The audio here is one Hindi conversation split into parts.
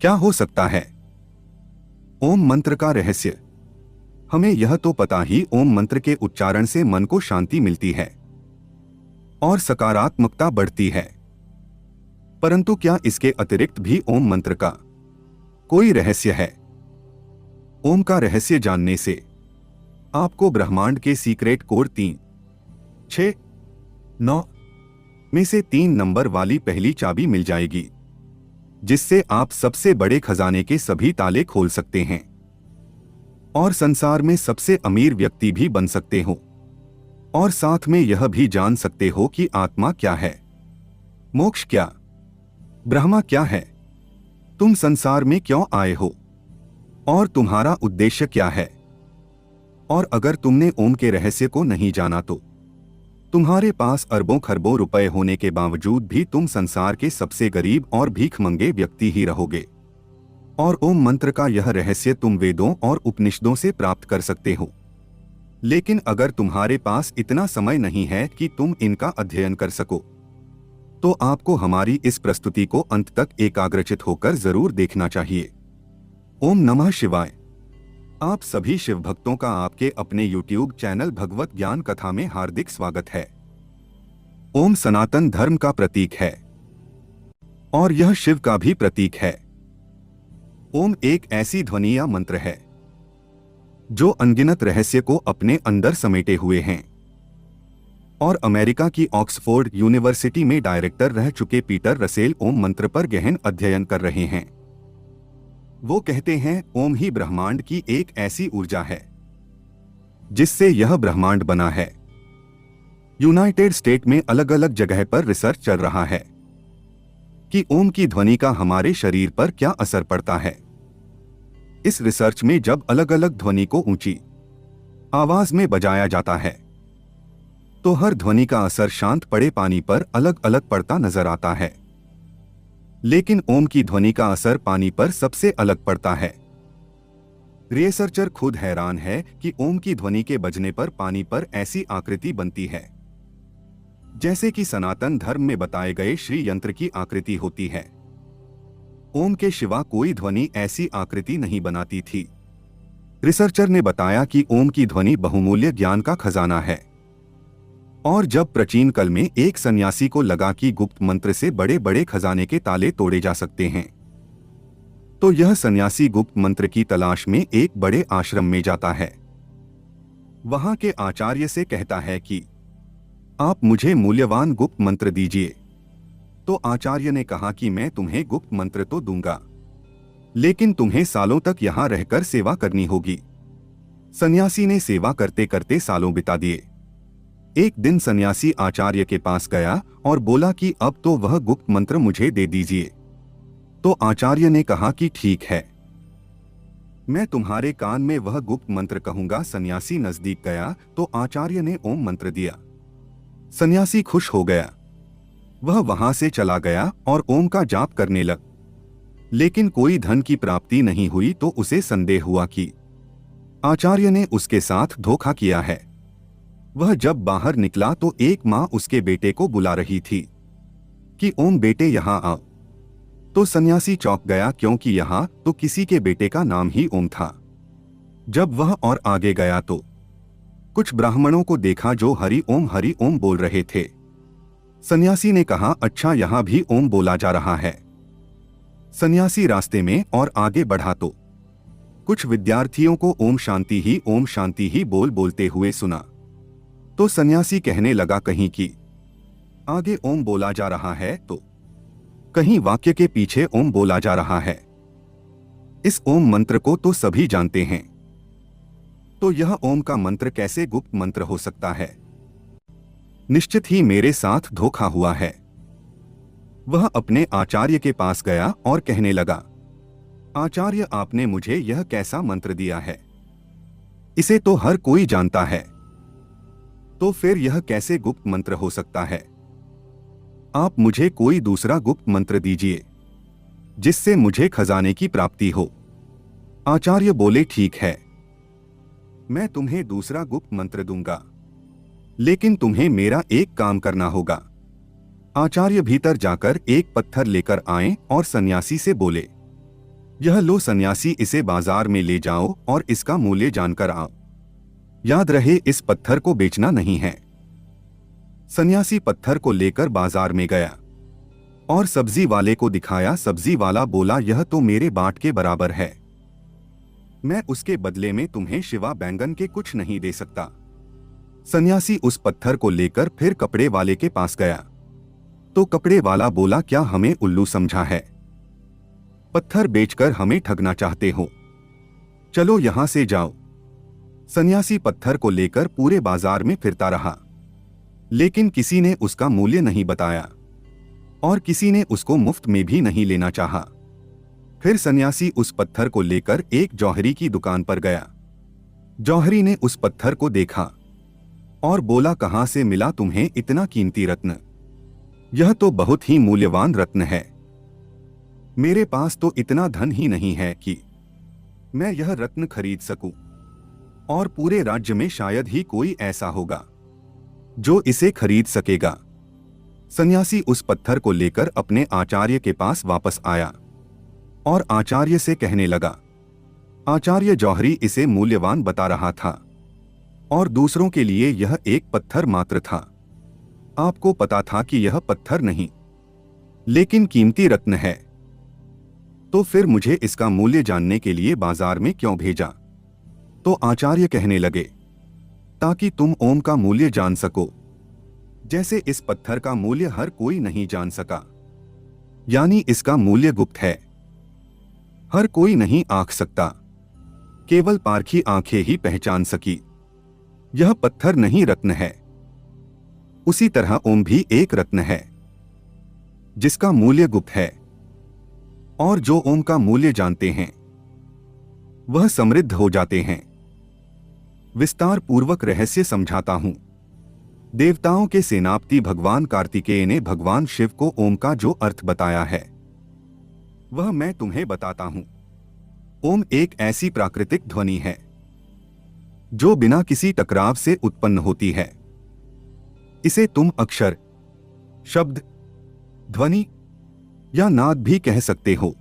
क्या हो सकता है? ओम मंत्र का रहस्य। हमें यह तो पता ही ओम मंत्र के उच्चारण से मन को शांति मिलती है और सकारात्मकता बढ़ती है। परंतु क्या इसके अतिरिक्त भी ओम मंत्र का कोई रहस्य है? ओम का रहस्य जानने से आपको ब्रह्मांड के सीक्रेट कोड 3, 6, 9 में से 3 नंबर वाली पहली चाबी मिल जाएगी, जिससे आप सबसे बड़े खजाने के सभी ताले खोल सकते हैं और संसार में सबसे अमीर व्यक्ति भी बन सकते हो। और साथ में यह भी जान सकते हो कि आत्मा क्या है, मोक्ष क्या, ब्रह्मा क्या है, तुम संसार में क्यों आए हो और तुम्हारा उद्देश्य क्या है। और अगर तुमने ओम के रहस्य को नहीं जाना तो तुम्हारे पास अरबों खरबों रुपए होने के बावजूद भी तुम संसार के सबसे गरीब और भीखमंगे व्यक्ति ही रहोगे। और ओम मंत्र का यह रहस्य तुम वेदों और उपनिषदों से प्राप्त कर सकते हो। लेकिन अगर तुम्हारे पास इतना समय नहीं है कि तुम इनका अध्ययन कर सको, तो आपको हमारी इस प्रस्तुति को अंत तक एकाग्रचित होकर जरूर देखना चाहिए। ओम नमः शिवाय। आप सभी शिव भक्तों का आपके अपने YouTube चैनल भगवत ज्ञान कथा में हार्दिक स्वागत है। ओम सनातन धर्म का प्रतीक है और यह शिव का भी प्रतीक है। ओम एक ऐसी ध्वनि या मंत्र है जो अनगिनत रहस्य को अपने अंदर समेटे हुए हैं। और अमेरिका की ऑक्सफोर्ड यूनिवर्सिटी में डायरेक्टर रह चुके पीटर रसेल ओम मंत्र पर गहन अध्ययन कर रहे हैं। वो कहते हैं ओम ही ब्रह्मांड की एक ऐसी ऊर्जा है जिससे यह ब्रह्मांड बना है। यूनाइटेड स्टेट में अलग अलग जगह पर रिसर्च चल रहा है कि ओम की ध्वनि का हमारे शरीर पर क्या असर पड़ता है। इस रिसर्च में जब अलग अलग ध्वनि को ऊंची आवाज में बजाया जाता है तो हर ध्वनि का असर शांत पड़े पानी पर अलग अलग पड़ता नजर आता है, लेकिन ओम की ध्वनि का असर पानी पर सबसे अलग पड़ता है। रिसर्चर खुद हैरान है कि ओम की ध्वनि के बजने पर पानी पर ऐसी आकृति बनती है जैसे कि सनातन धर्म में बताए गए श्री यंत्र की आकृति होती है। ओम के सिवा कोई ध्वनि ऐसी आकृति नहीं बनाती थी। रिसर्चर ने बताया कि ओम की ध्वनि बहुमूल्य ज्ञान का खजाना है। और जब प्राचीन काल में एक सन्यासी को लगा कि गुप्त मंत्र से बड़े बड़े खजाने के ताले तोड़े जा सकते हैं, तो यह सन्यासी गुप्त मंत्र की तलाश में एक बड़े आश्रम में जाता है। वहां के आचार्य से कहता है कि आप मुझे मूल्यवान गुप्त मंत्र दीजिए। तो आचार्य ने कहा कि मैं तुम्हें गुप्त मंत्र तो दूंगा, लेकिन तुम्हें सालों तक यहां रहकर सेवा करनी होगी। सन्यासी ने सेवा करते करते सालों बिता दिए। एक दिन सन्यासी आचार्य के पास गया और बोला कि अब तो वह गुप्त मंत्र मुझे दे दीजिए। तो आचार्य ने कहा कि ठीक है, मैं तुम्हारे कान में वह गुप्त मंत्र कहूंगा। सन्यासी नजदीक गया तो आचार्य ने ओम मंत्र दिया। सन्यासी खुश हो गया। वह वहां से चला गया और ओम का जाप करने लग। लेकिन कोई धन की प्राप्ति नहीं हुई तो उसे संदेह हुआ कि आचार्य ने उसके साथ धोखा किया है। वह जब बाहर निकला तो एक मां उसके बेटे को बुला रही थी कि ओम बेटे यहां आओ। तो सन्यासी चौंक गया, क्योंकि यहां तो किसी के बेटे का नाम ही ओम था। जब वह और आगे गया तो कुछ ब्राह्मणों को देखा जो हरि ओम बोल रहे थे। सन्यासी ने कहा, अच्छा यहां भी ओम बोला जा रहा है। सन्यासी रास्ते में और आगे बढ़ा तो कुछ विद्यार्थियों को ओम शांति ही बोलते हुए सुना। तो सन्यासी कहने लगा, कहीं कि आगे ओम बोला जा रहा है तो कहीं वाक्य के पीछे ओम बोला जा रहा है। इस ओम मंत्र को तो सभी जानते हैं, तो यह ओम का मंत्र कैसे गुप्त मंत्र हो सकता है? निश्चित ही मेरे साथ धोखा हुआ है। वह अपने आचार्य के पास गया और कहने लगा, आचार्य आपने मुझे यह कैसा मंत्र दिया है? इसे तो हर कोई जानता है, तो फिर यह कैसे गुप्त मंत्र हो सकता है? आप मुझे कोई दूसरा गुप्त मंत्र दीजिए जिससे मुझे खजाने की प्राप्ति हो। आचार्य बोले, ठीक है, मैं तुम्हें दूसरा गुप्त मंत्र दूंगा, लेकिन तुम्हें मेरा एक काम करना होगा। आचार्य भीतर जाकर एक पत्थर लेकर आए और सन्यासी से बोले, यह लो सन्यासी, इसे बाजार में ले जाओ और इसका मूल्य जानकर आओ। याद रहे, इस पत्थर को बेचना नहीं है। सन्यासी पत्थर को लेकर बाजार में गया और सब्जी वाले को दिखाया। सब्जी वाला बोला, यह तो मेरे बाट के बराबर है, मैं उसके बदले में तुम्हें शिवा बैंगन के कुछ नहीं दे सकता। सन्यासी उस पत्थर को लेकर फिर कपड़े वाले के पास गया तो कपड़े वाला बोला, क्या हमें उल्लू समझा है? पत्थर बेचकर हमें ठगना चाहते हो? चलो यहां से जाओ। सन्यासी पत्थर को लेकर पूरे बाजार में फिरता रहा, लेकिन किसी ने उसका मूल्य नहीं बताया और किसी ने उसको मुफ्त में भी नहीं लेना चाहा। फिर सन्यासी उस पत्थर को लेकर एक जौहरी की दुकान पर गया। जौहरी ने उस पत्थर को देखा और बोला, कहां से मिला तुम्हें इतना कीमती रत्न? यह तो बहुत ही मूल्यवान रत्न है। मेरे पास तो इतना धन ही नहीं है कि मैं यह रत्न खरीद सकूं, और पूरे राज्य में शायद ही कोई ऐसा होगा जो इसे खरीद सकेगा। सन्यासी उस पत्थर को लेकर अपने आचार्य के पास वापस आया और आचार्य से कहने लगा, आचार्य, जौहरी इसे मूल्यवान बता रहा था और दूसरों के लिए यह एक पत्थर मात्र था। आपको पता था कि यह पत्थर नहीं लेकिन कीमती रत्न है, तो फिर मुझे इसका मूल्य जानने के लिए बाजार में क्यों भेजा? तो आचार्य कहने लगे, ताकि तुम ओम का मूल्य जान सको, जैसे इस पत्थर का मूल्य हर कोई नहीं जान सका। यानी इसका मूल्य गुप्त है, हर कोई नहीं आंक सकता, केवल पारखी आंखें ही पहचान सकी। यह पत्थर नहीं, रत्न है। उसी तरह ओम भी एक रत्न है जिसका मूल्य गुप्त है, और जो ओम का मूल्य जानते हैं वह समृद्ध हो जाते हैं। विस्तार पूर्वक रहस्य समझाता हूं। देवताओं के सेनापति भगवान कार्तिकेय ने भगवान शिव को ओम का जो अर्थ बताया है वह मैं तुम्हें बताता हूं। ओम एक ऐसी प्राकृतिक ध्वनि है जो बिना किसी टकराव से उत्पन्न होती है। इसे तुम अक्षर, शब्द, ध्वनि या नाद भी कह सकते हो।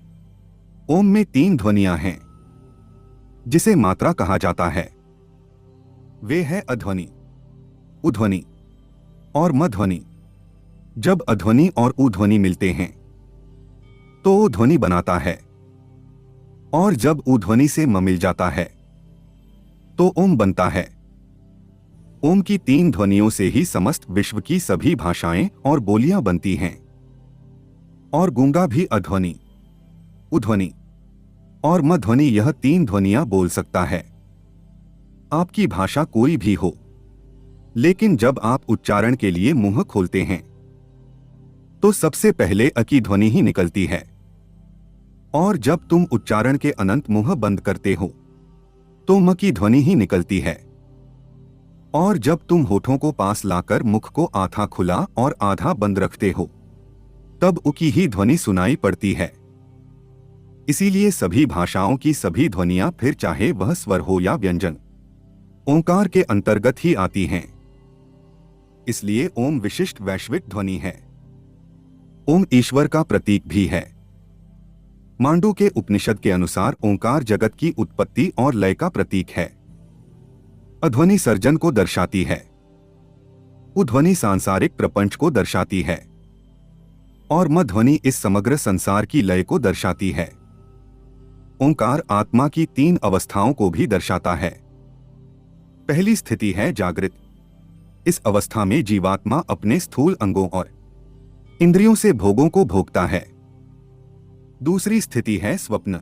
ओम में 3 ध्वनियां हैं जिसे मात्रा कहा जाता है। वे है अध्वनि, उध्वनि और मध्वनि। जब अध्वनि और उध्वनि मिलते हैं तो ओ ध्वनि बनाता है, और जब उध्वनि से म मिल जाता है तो ओम बनता है। ओम की 3 ध्वनियों से ही समस्त विश्व की सभी भाषाएं और बोलियां बनती हैं, और गूंगा भी अध्वनि, उध्वनि और मध्वनि, यह 3 ध्वनियां बोल सकता है। आपकी भाषा कोई भी हो, लेकिन जब आप उच्चारण के लिए मुंह खोलते हैं तो सबसे पहले अ की ध्वनि ही निकलती है, और जब तुम उच्चारण के अनंत मुंह बंद करते हो तो म की ध्वनि ही निकलती है, और जब तुम होठों को पास लाकर मुख को आधा खुला और आधा बंद रखते हो तब उ की ही ध्वनि सुनाई पड़ती है। इसीलिए सभी भाषाओं की सभी ध्वनियां, फिर चाहे वह स्वर हो या व्यंजन, ओंकार के अंतर्गत ही आती हैं। इसलिए ओम विशिष्ट वैश्विक ध्वनि है। ओम ईश्वर का प्रतीक भी है। मांडू के उपनिषद के अनुसार ओंकार जगत की उत्पत्ति और लय का प्रतीक है। अध्वनि सर्जन को दर्शाती है, उध्वनि सांसारिक प्रपंच को दर्शाती है, और मध्वनि इस समग्र संसार की लय को दर्शाती है। ओंकार आत्मा की 3 अवस्थाओं को भी दर्शाता है। पहली स्थिति है जागृत। इस अवस्था में जीवात्मा अपने स्थूल अंगों और इंद्रियों से भोगों को भोगता है। दूसरी स्थिति है स्वप्न।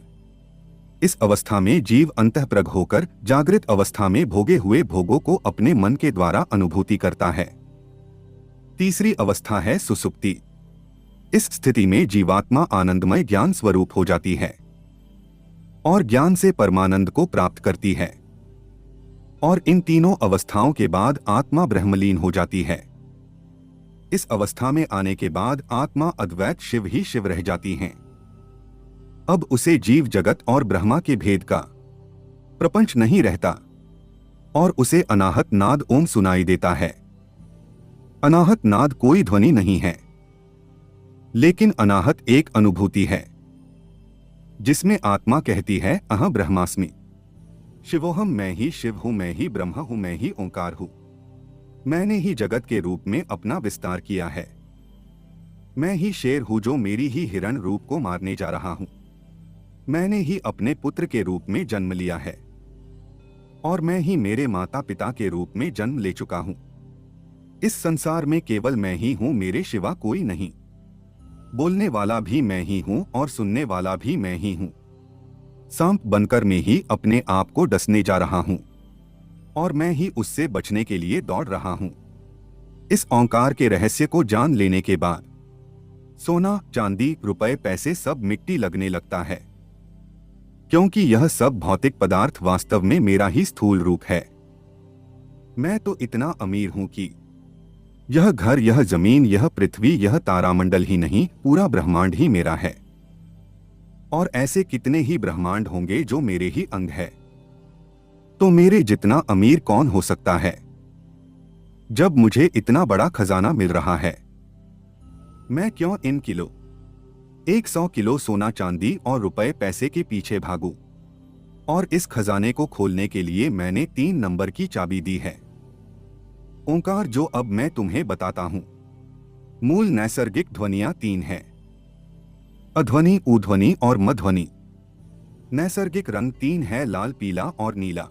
इस अवस्था में जीव अंतःप्रग होकर जागृत अवस्था में भोगे हुए भोगों को अपने मन के द्वारा अनुभूति करता है। तीसरी अवस्था है सुसुप्ति। इस स्थिति में जीवात्मा आनंदमय ज्ञान स्वरूप हो जाती है और ज्ञान से परमानंद को प्राप्त करती है, और इन तीनों अवस्थाओं के बाद आत्मा ब्रह्मलीन हो जाती है। इस अवस्था में आने के बाद आत्मा अद्वैत शिव ही शिव रह जाती हैं। अब उसे जीव जगत और ब्रह्मा के भेद का प्रपंच नहीं रहता, और उसे अनाहत नाद ओम सुनाई देता है। अनाहत नाद कोई ध्वनि नहीं है, लेकिन अनाहत एक अनुभूति है। जिसमें आत्मा कहती है अहं ब्रह्मास्मि, शिवोहम, मैं ही शिव हूँ, मैं ही ब्रह्म हूँ, मैं ही ओंकार हूँ। मैंने ही जगत के रूप में अपना विस्तार किया है। मैं ही शेर हूँ जो मेरी ही हिरण रूप को मारने जा रहा हूँ। मैंने ही अपने पुत्र के रूप में जन्म लिया है और मैं ही मेरे माता पिता के रूप में जन्म ले चुका हूँ। इस संसार में केवल मैं ही हूँ, मेरे सिवा कोई नहीं। बोलने वाला भी मैं ही हूँ और सुनने वाला भी मैं ही हूँ। सांप बनकर मैं ही अपने आप को डसने जा रहा हूँ और मैं ही उससे बचने के लिए दौड़ रहा हूँ। इस ओंकार के रहस्य को जान लेने के बाद सोना, चांदी, रुपए, पैसे सब मिट्टी लगने लगता है, क्योंकि यह सब भौतिक पदार्थ वास्तव में मेरा ही स्थूल रूप है। मैं तो इतना अमीर हूं कि यह घर, यह जमीन, यह पृथ्वी, यह तारामंडल ही नहीं, पूरा ब्रह्मांड ही मेरा है। और ऐसे कितने ही ब्रह्मांड होंगे जो मेरे ही अंग है। तो मेरे जितना अमीर कौन हो सकता है जब मुझे इतना बड़ा खजाना मिल रहा है। मैं क्यों इन 100 किलो सोना, चांदी और रुपए पैसे के पीछे भागूं? और इस खजाने को खोलने के लिए मैंने 3 नंबर की चाबी दी है, ओंकार, जो अब मैं तुम्हें बताता हूं। मूल नैसर्गिक ध्वनियां 3 हैं, अध्वनि, ऊध्वनि और मध्वनि। नैसर्गिक रंग 3 है, लाल, पीला और नीला।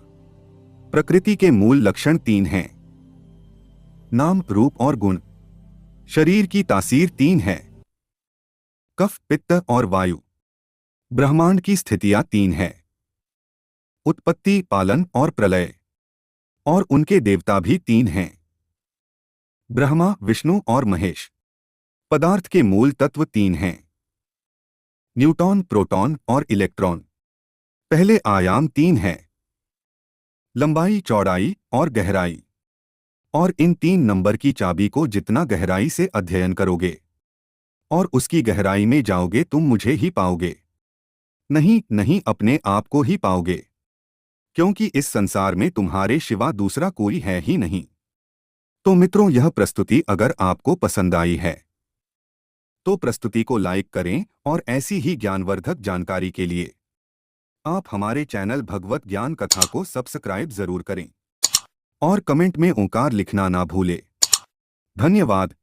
प्रकृति के मूल लक्षण 3 हैं, नाम, रूप और गुण। शरीर की तासीर 3 है, कफ, पित्त और वायु। ब्रह्मांड की स्थितियां 3 है, उत्पत्ति, पालन और प्रलय। और उनके देवता भी 3 हैं, ब्रह्मा, विष्णु और महेश। पदार्थ के मूल तत्व 3 हैं, न्यूट्रॉन, प्रोटॉन और इलेक्ट्रॉन। पहले आयाम 3 है, लंबाई, चौड़ाई और गहराई। और इन 3 नंबर की चाबी को जितना गहराई से अध्ययन करोगे और उसकी गहराई में जाओगे, तुम मुझे ही पाओगे। नहीं नहीं, अपने आप को ही पाओगे, क्योंकि इस संसार में तुम्हारे सिवा दूसरा कोई है ही नहीं। तो मित्रों, यह प्रस्तुति अगर आपको पसंद आई है तो प्रस्तुति को लाइक करें और ऐसी ही ज्ञानवर्धक जानकारी के लिए आप हमारे चैनल भगवत ज्ञान कथा को सब्सक्राइब जरूर करें और कमेंट में ओंकार लिखना ना भूलें। धन्यवाद।